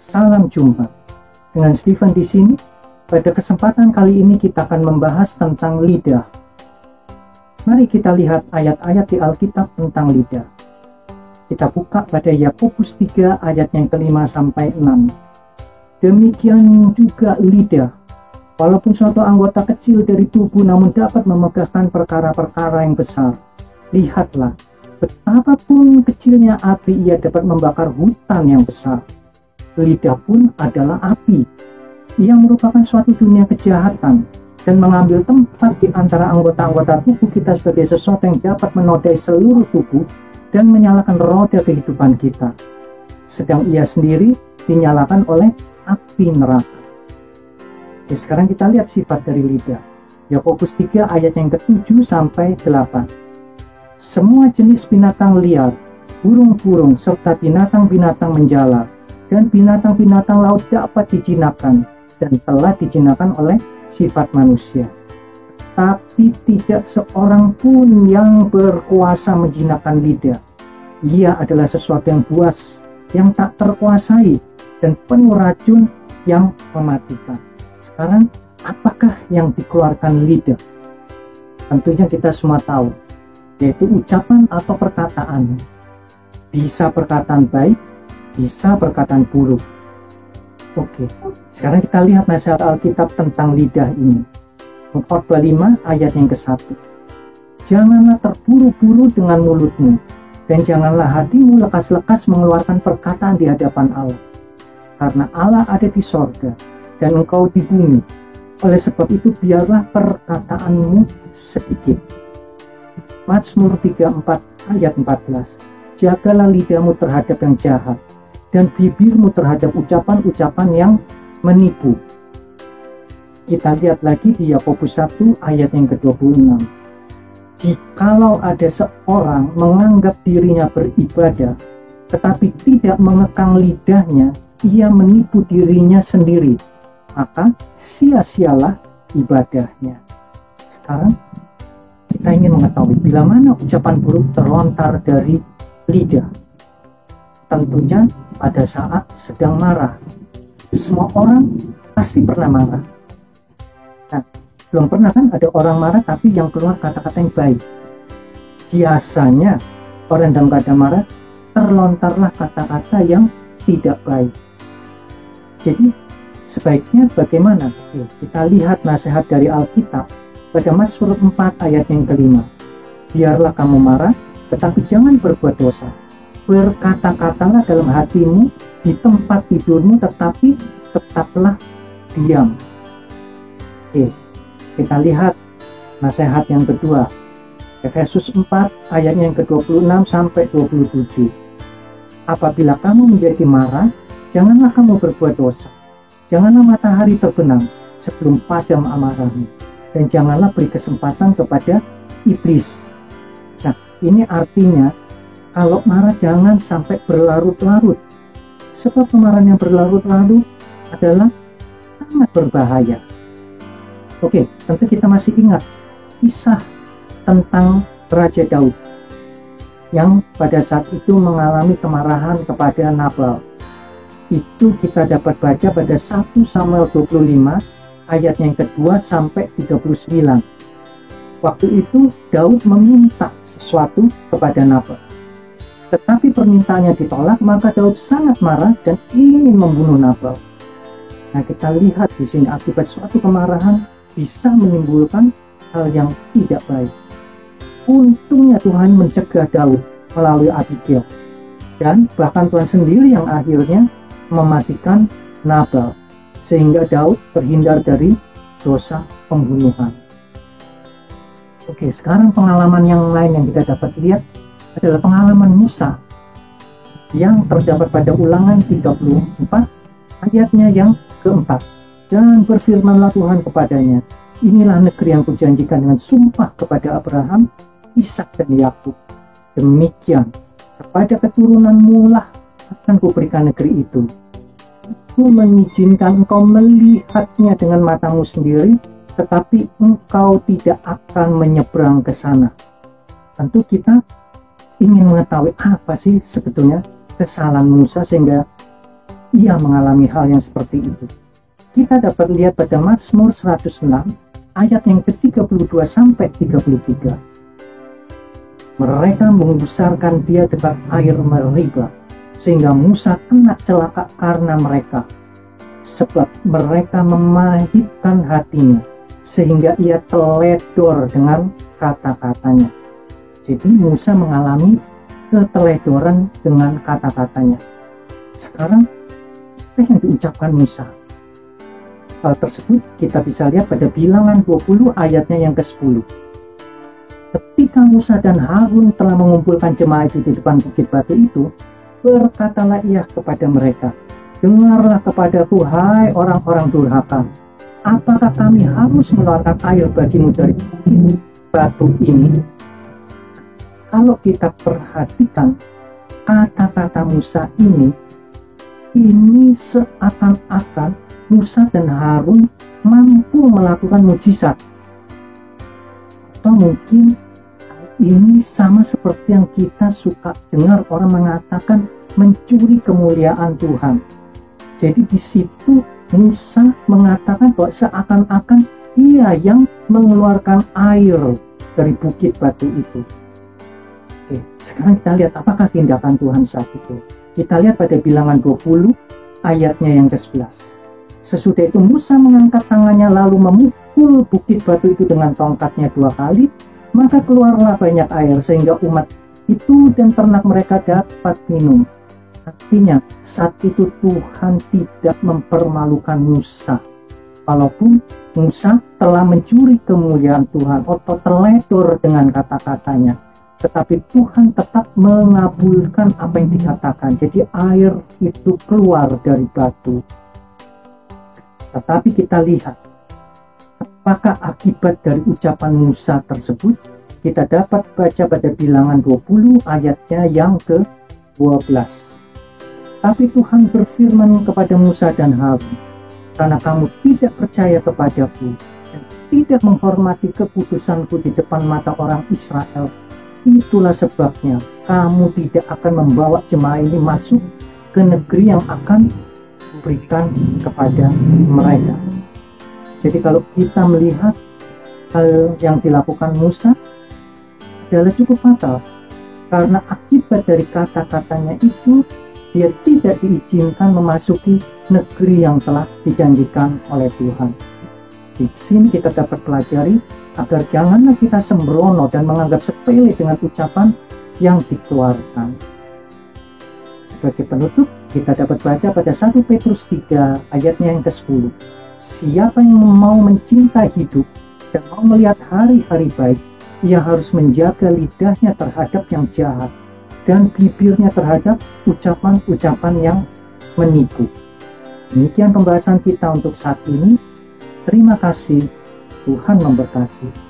Salam jumpa dengan Stephen di sini. Pada kesempatan kali ini kita akan membahas tentang lidah. Mari kita lihat ayat-ayat di Alkitab tentang lidah. Kita buka pada Yakobus 3 ayat yang ke-5 sampai 6. Demikian juga lidah, walaupun suatu anggota kecil dari tubuh, namun dapat memegahkan perkara-perkara yang besar. Lihatlah, betapapun kecilnya api, ia dapat membakar hutan yang besar. Lidah pun adalah api. Ia merupakan suatu dunia kejahatan dan mengambil tempat di antara anggota-anggota tubuh kita sebagai sesuatu yang dapat menodai seluruh tubuh dan menyalakan roda kehidupan kita. Sedang ia sendiri dinyalakan oleh api neraka. Oke, sekarang kita lihat sifat dari lidah. Yakobus 3 ayat yang ke-7 sampai 8. Semua jenis binatang liar, burung-burung, serta binatang-binatang menjala, dan binatang-binatang laut dapat dijinakan dan telah dijinakan oleh sifat manusia. Tapi tidak seorang pun yang berkuasa menjinakkan lidah. Ia adalah sesuatu yang buas, yang tak terkuasai, dan penuh racun yang mematikan. Sekarang, apakah yang dikeluarkan lidah? Tentunya kita semua tahu, yaitu ucapan atau perkataan. Bisa perkataan baik, bisa perkataan buruk. Oke, sekarang kita lihat nasihat Alkitab tentang lidah ini. Khotbah 5 ayat yang ke-1. Janganlah terburu-buru dengan mulutmu, dan janganlah hatimu lekas-lekas mengeluarkan perkataan di hadapan Allah. Karena Allah ada di sorga, dan engkau di bumi. Oleh sebab itu biarlah perkataanmu sedikit. Mazmur 34 ayat 14. Jagalah lidahmu terhadap yang jahat, dan bibirmu terhadap ucapan-ucapan yang menipu. Kita lihat lagi di Yakobus 1 ayat yang ke-26. Jikalau ada seorang menganggap dirinya beribadah, tetapi tidak mengekang lidahnya, ia menipu dirinya sendiri, maka sia-sialah ibadahnya. Sekarang kita ingin mengetahui bila mana ucapan buruk terlontar dari lidah. Tentunya pada saat sedang marah. Semua orang pasti pernah marah. Nah, belum pernah kan ada orang marah tapi yang keluar kata-kata yang baik. Biasanya orang dalam keadaan marah terlontarlah kata-kata yang tidak baik. Jadi sebaiknya bagaimana? Kita lihat nasihat dari Alkitab pada Mazmur 4 ayat yang ke-5. Biarlah kamu marah, tetapi jangan berbuat dosa. Berkata-katalah dalam hatimu, di tempat tidurmu, tetapi tetaplah diam. Oke, kita lihat nasihat yang kedua. Efesus 4 ayatnya yang ke-26 sampai 27. Apabila kamu menjadi marah, janganlah kamu berbuat dosa. Janganlah matahari terbenam sebelum padam amarahmu, dan janganlah beri kesempatan kepada iblis. Nah, ini artinya kalau marah jangan sampai berlarut-larut, sebab kemarahan yang berlarut-larut adalah sangat berbahaya. Oke, tentu kita masih ingat kisah tentang Raja Daud yang pada saat itu mengalami kemarahan kepada Nabal. Itu kita dapat baca pada 1 Samuel 25 ayat yang kedua sampai 39. Waktu itu Daud meminta sesuatu kepada Nabal, tetapi permintaannya ditolak, maka Daud sangat marah dan ingin membunuh Nabal. Nah, kita lihat di sini akibat suatu kemarahan bisa menimbulkan hal yang tidak baik. Untungnya Tuhan mencegah Daud melalui Abigail, dan bahkan Tuhan sendiri yang akhirnya mematikan Nabal, sehingga Daud terhindar dari dosa pembunuhan. Oke, sekarang pengalaman yang lain yang kita dapat lihat adalah pengalaman Musa yang terdapat pada Ulangan 34 ayatnya yang keempat. Dan berfirmanlah Tuhan kepadanya, inilah negeri yang kujanjikan dengan sumpah kepada Abraham, Ishak dan Yakub. Demikian kepada keturunanmu lah akan kuberikan negeri itu. Aku mengizinkan engkau melihatnya dengan matamu sendiri, tetapi engkau tidak akan menyeberang ke sana. Tentu kita ingin mengetahui apa sih sebetulnya kesalahan Musa sehingga ia mengalami hal yang seperti itu. Kita dapat lihat pada Mazmur 106 ayat yang ke-32 sampai 33. Mereka membesarkan dia dekat air Meriba, sehingga Musa kena celaka karena mereka. Sebab mereka memahitkan hatinya, sehingga ia teledor dengan kata-katanya. Jadi Musa mengalami keteledoran dengan kata-katanya. Sekarang, apa yang diucapkan Musa? Hal tersebut kita bisa lihat pada Bilangan 20 ayatnya yang ke-10. Ketika Musa dan Harun telah mengumpulkan jemaah itu di depan bukit batu itu, berkatalah ia kepada mereka, dengarlah kepadaku, hai orang-orang durhaka. Apakah kami harus mengeluarkan air bagimu dari bukit batu ini? Kalau kita perhatikan kata-kata Musa ini seakan-akan Musa dan Harun mampu melakukan mujizat. Atau mungkin ini sama seperti yang kita suka dengar orang mengatakan mencuri kemuliaan Tuhan. Jadi di situ Musa mengatakan bahwa seakan-akan ia yang mengeluarkan air dari bukit batu itu. Oke, sekarang kita lihat apakah tindakan Tuhan saat itu. Kita lihat pada Bilangan 20 ayatnya yang ke-11. Sesudah itu Musa mengangkat tangannya lalu memukul bukit batu itu dengan tongkatnya 2 kali, maka keluarlah banyak air sehingga umat itu dan ternak mereka dapat minum. Artinya saat itu Tuhan tidak mempermalukan Musa. Walaupun Musa telah mencuri kemuliaan Tuhan atau teledor dengan kata-katanya, tetapi Tuhan tetap mengabulkan apa yang dikatakan. Jadi air itu keluar dari batu. Tetapi kita lihat apakah akibat dari ucapan Musa tersebut. Kita dapat baca pada Bilangan 20 ayatnya yang ke-12. Tapi Tuhan berfirman kepada Musa dan Harun, karena kamu tidak percaya kepadaku dan tidak menghormati keputusanku di depan mata orang Israel, itulah sebabnya kamu tidak akan membawa jemaah ini masuk ke negeri yang akan berikan kepada mereka. Jadi kalau kita melihat hal yang dilakukan Musa adalah cukup fatal, karena akibat dari kata-katanya itu dia tidak diizinkan memasuki negeri yang telah dijanjikan oleh Tuhan. Di sini kita dapat pelajari agar janganlah kita sembrono dan menganggap sepele dengan ucapan yang dikeluarkan. Sebagai penutup, kita dapat baca pada 1 Petrus 3 ayatnya yang ke-10. Siapa yang mau mencintai hidup dan mau melihat hari-hari baik, ia harus menjaga lidahnya terhadap yang jahat dan bibirnya terhadap ucapan-ucapan yang menipu. Demikian pembahasan kita untuk saat ini. Terima kasih. Tuhan memberkati.